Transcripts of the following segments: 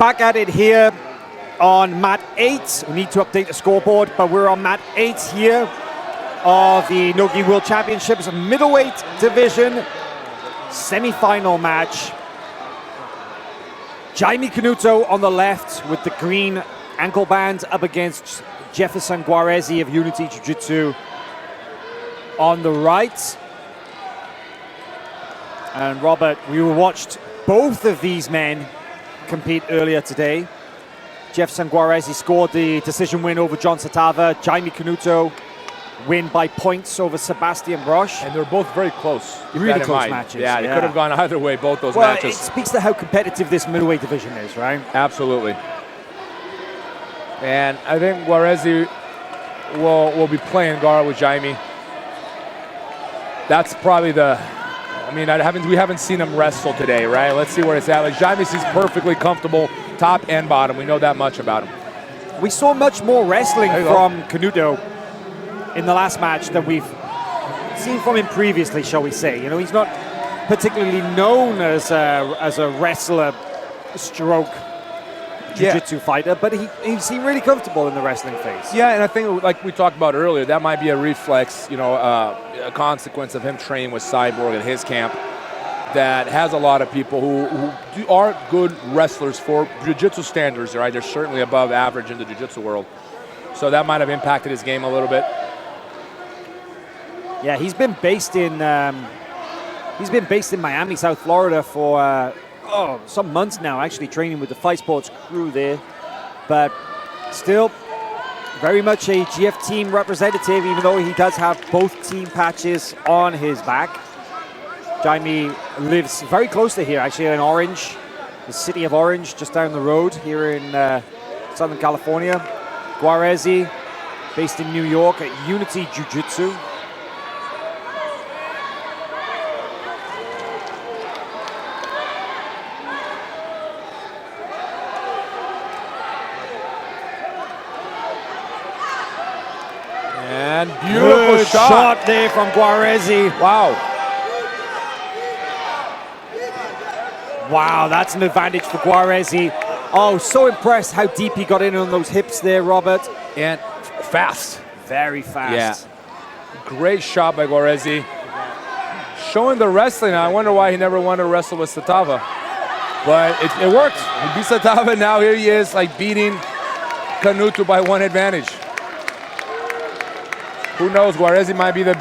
back at it here on mat 8. We need to update the scoreboard, but we're on mat 8 here of the Nogi World Championships middleweight division semi-final match. Jaime Canuto on the left with the green ankle band up against Jeferson Guaresi of Unity Jiu-Jitsu on the right. And Robert, we watched both of these men compete earlier today. Jeferson Guaresi scored the decision win over John Satava. Jaime Canuto win by points over Sebastian Brosh. And they're both very close. Really close matches. Yeah, they could have gone either way, both those matches. It speaks to how competitive this middleweight division is, right? Absolutely. And I think Guaresi will be playing guard with Jaime. That's probably the... I mean, we haven't seen him wrestle today, right? Let's see where it's at. Like, Jaime seems perfectly comfortable, top and bottom. We know that much about him. We saw much more wrestling from Canuto in the last match than we've seen from him previously, shall we say. You know, he's not particularly known as a wrestler stroke jiu-jitsu fighter, but he seemed really comfortable in the wrestling phase. Yeah, and I think, like we talked about earlier, that might be a reflex, you know, a consequence of him training with Cyborg at his camp that has a lot of people who are good wrestlers for jiu-jitsu standards, right? They're certainly above average in the jiu-jitsu world. So that might have impacted his game a little bit. Yeah, he's been based in Miami, South Florida for some months now, actually training with the Fight Sports crew there. But still very much a GF team representative, even though he does have both team patches on his back. Jaime lives very close to here, actually, in Orange, the city of Orange, just down the road here in Southern California. Guaresi, based in New York at Unity Jiu-Jitsu. And beautiful shot there from Guaresi. Wow. Wow, that's an advantage for Guaresi. Oh, so impressed how deep he got in on those hips there, Robert. And fast. Very fast. Yeah. Great shot by Guaresi. Showing the wrestling. I wonder why he never wanted to wrestle with Satava. But it worked. He beat Satava. Now here he is, like beating Canuto by one advantage. Who knows? Guaresi might be the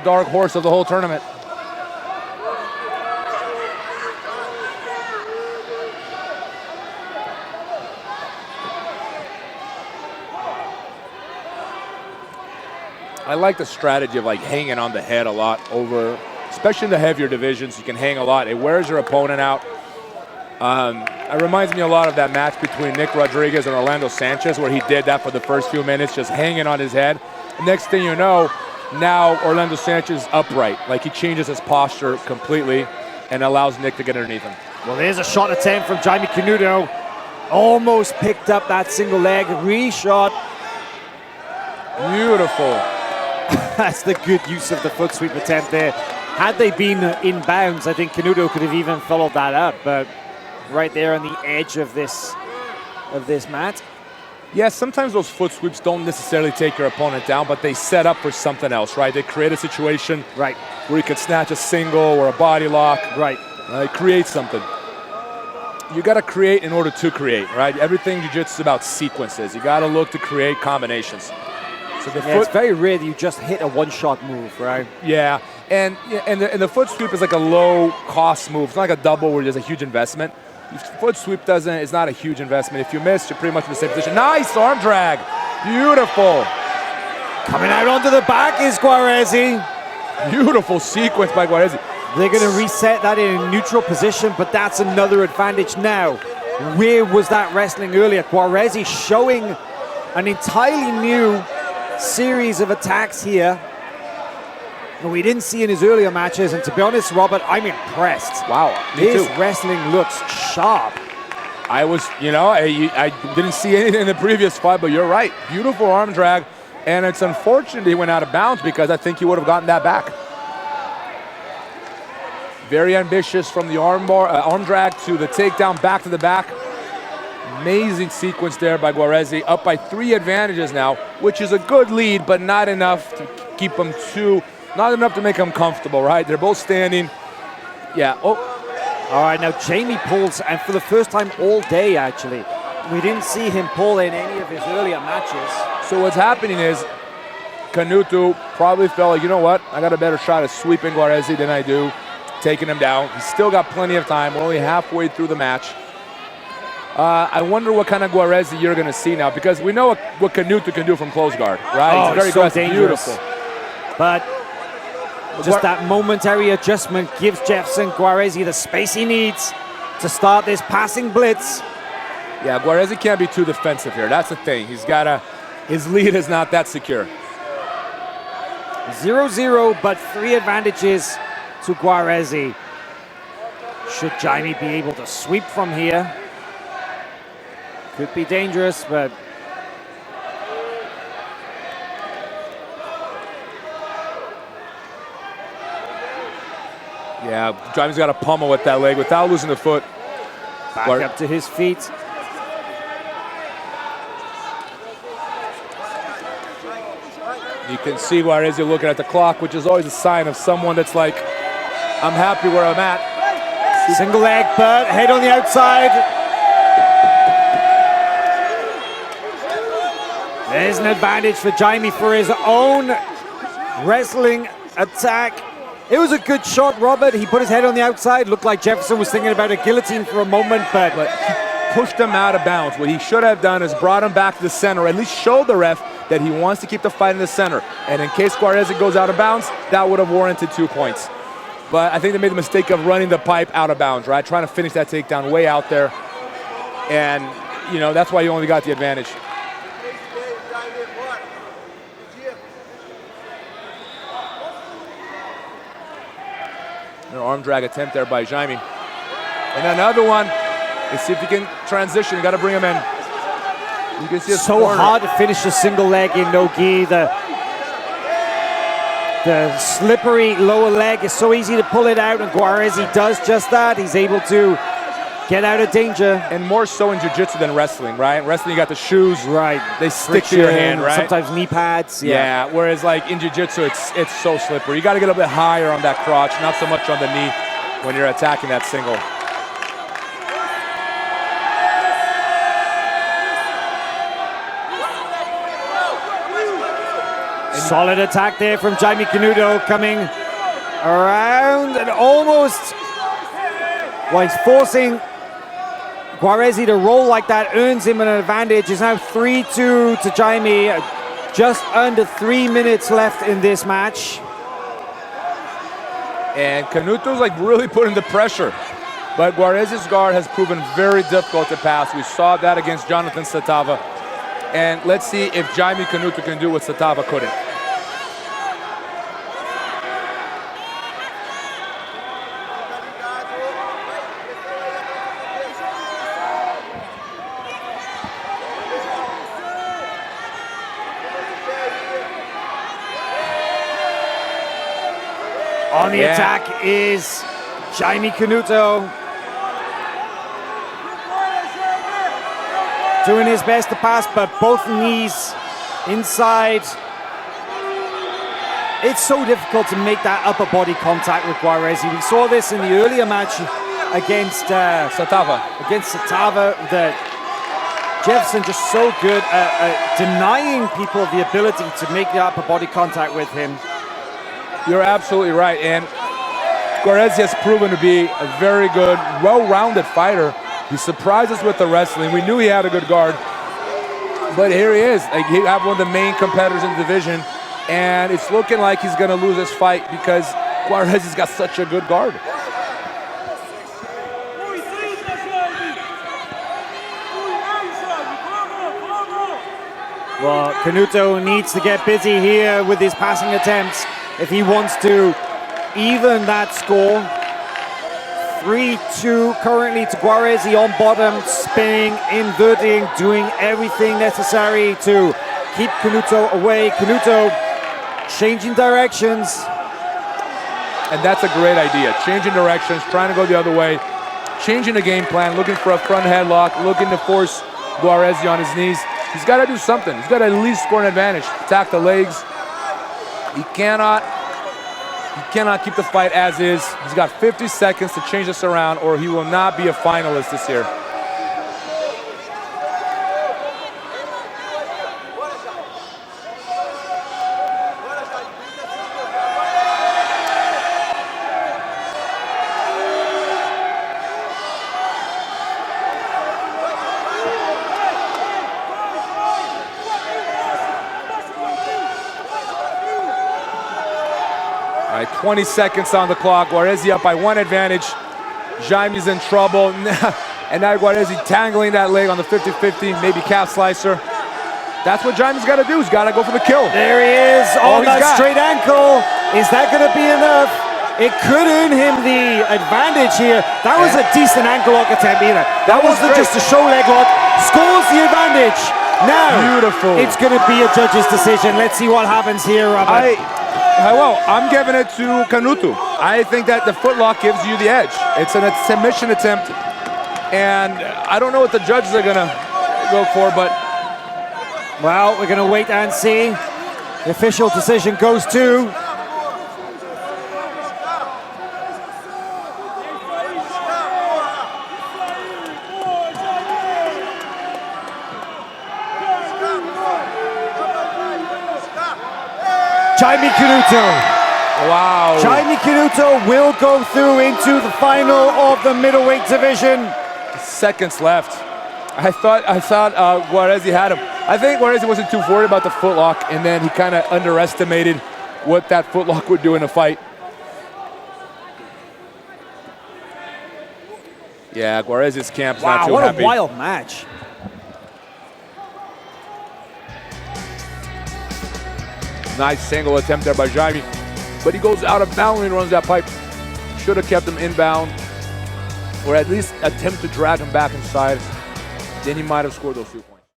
dark horse of the whole tournament. I like the strategy of like hanging on the head a lot over, especially in the heavier divisions. You can hang a lot. It wears your opponent out. It reminds me a lot of that match between Nick Rodriguez and Orlando Sanchez, where he did that for the first few minutes, just hanging on his head. The next thing you know, now Orlando Sanchez is upright. Like, he changes his posture completely and allows Nick to get underneath him. Well, there's a shot attempt from Jaime Canuto. Almost picked up that single leg re-shot. Beautiful. That's the good use of the foot sweep attempt there. Had they been inbounds, I think Canuto could have even followed that up, but right there on the edge of this mat. Yeah, sometimes those foot sweeps don't necessarily take your opponent down, but they set up for something else, right? They create a situation where you could snatch a single or a body lock. Right. Create something. You got to create in order to create, right? Everything jiu-jitsu is about sequences. You got to look to create combinations. So it's very rare that you just hit a one-shot move, right? Yeah, and the foot sweep is like a low-cost move. It's not like a double where there's a huge investment. Foot sweep it's not a huge investment. If you miss, you're pretty much in the same position. Nice arm drag. Beautiful. Coming out onto the back is Guaresi. Beautiful sequence by Guaresi. They're going to reset that in a neutral position, but that's another advantage now. Where was that wrestling earlier? Guaresi showing an entirely new series of attacks here we didn't see in his earlier matches, and to be honest, Robert, I'm impressed. Wow, his wrestling looks sharp. I didn't see anything in the previous fight, but you're right. Beautiful arm drag, and it's unfortunate he went out of bounds because I think he would have gotten that back. Very ambitious from the arm drag to the takedown, back to the back. Amazing sequence there by Guaresi, up by 3 advantages now, which is a good lead, but not enough to keep them not enough to make them comfortable, right? They're both standing. Yeah. Oh. All right, now Jaime pulls, and for the first time all day, actually. We didn't see him pull in any of his earlier matches. So what's happening is Canuto probably felt like, you know what? I got a better shot at sweeping Guaresi than I do taking him down. He's still got plenty of time. We're only halfway through the match. I wonder what kind of Guaresi you're going to see now, because we know what Canuto can do from close guard, right? Oh, he's very so aggressive, dangerous. beautiful. But just that momentary adjustment gives Jeferson Guaresi the space he needs to start this passing blitz. Yeah, Guaresi can't be too defensive here. That's the thing. His lead is not that secure. 0-0, but 3 advantages to Guaresi. Should Jaime be able to sweep from here? Could be dangerous, but yeah, Jaime's got to pummel with that leg without losing the foot. back up to his feet. You can see Guaresi looking at the clock, which is always a sign of someone that's like, I'm happy where I'm at. Single leg, but head on the outside. There's an advantage for Jaime for his own wrestling attack. It was a good shot, Robert. He put his head on the outside. Looked like Jeferson was thinking about a guillotine for a moment, but he pushed him out of bounds. What he should have done is brought him back to the center, at least showed the ref that he wants to keep the fight in the center. And in case Guaresi goes out of bounds, that would have warranted 2 points. But I think they made the mistake of running the pipe out of bounds, right? Trying to finish that takedown way out there. And, you know, that's why you only got the advantage. An arm drag attempt there by Jaime. And another one. Let's see if he can transition. You got to bring him in. You can see it's so hard to finish a single leg in no gi. The slippery lower leg is so easy to pull it out, and Guaresi does just that. He's able to get out of danger. And more so in jiu-jitsu than wrestling, right? Wrestling, you got the shoes. Right. They stick to your hand, right? Sometimes knee pads. Yeah, whereas like in jiu-jitsu, it's so slippery. You got to get a bit higher on that crotch, not so much on the knee when you're attacking that single. Solid attack there from Jaime Canuto, coming around and almost, well, he's forcing Guaresi to roll like that, earns him an advantage. It's now 3-2 to Jaime. Just under 3 minutes left in this match. And Canuto's like really putting the pressure. But Guaresi's guard has proven very difficult to pass. We saw that against Jonathan Satava. And let's see if Jaime Canuto can do what Satava couldn't. On the attack is Jaime Canuto. Doing his best to pass, but both knees inside. It's so difficult to make that upper body contact with Guaresi. We saw this in the earlier match against Satava. That Jeferson just so good at denying people the ability to make the upper body contact with him. You're absolutely right, and Guaresi has proven to be a very good, well-rounded fighter. He surprised us with the wrestling. We knew he had a good guard, but here he is. Like, he had one of the main competitors in the division, and it's looking like he's going to lose this fight because Guaresi's got such a good guard. Well, Canuto needs to get busy here with his passing attempts if he wants to even that score. 3-2 currently to Guaresi on bottom, spinning, inverting, doing everything necessary to keep Canuto away. Canuto changing directions. And that's a great idea. Changing directions, trying to go the other way, changing the game plan, looking for a front headlock, looking to force Guaresi on his knees. He's got to do something. He's got to at least score an advantage. Attack the legs. He cannot keep the fight as is. He's got 50 seconds to change this around, or he will not be a finalist this year. All right, 20 seconds on the clock. Guaresi up by 1 advantage. Jaime's in trouble. And now Guaresi tangling that leg on the 50-50, maybe calf slicer. That's what Jaime's got to do. He's got to go for the kill. There he is on that straight ankle. Is that going to be enough? It could earn him the advantage here. That was a decent ankle lock attempt either. That wasn't just a show leg lock. Scores the advantage. Now, beautiful. It's going to be a judge's decision. Let's see what happens here, Robert. Well, I'm giving it to Canuto. I think that the footlock gives you the edge. It's a submission attempt, and I don't know what the judges are gonna go for, but well, we're gonna wait and see. The official decision goes to Jaime Canuto. Wow. Jaime Canuto will go through into the final of the middleweight division. Seconds left. I thought Guaresi had him. I think Guaresi wasn't too worried about the footlock, and then he kind of underestimated what that footlock would do in a fight. Yeah, Guaresi's camp's not too happy. What a wild match. Nice single attempt there by Jaime, but he goes out of bounds when he runs that pipe. Should have kept him inbound, or at least attempt to drag him back inside. Then he might have scored those 2 points.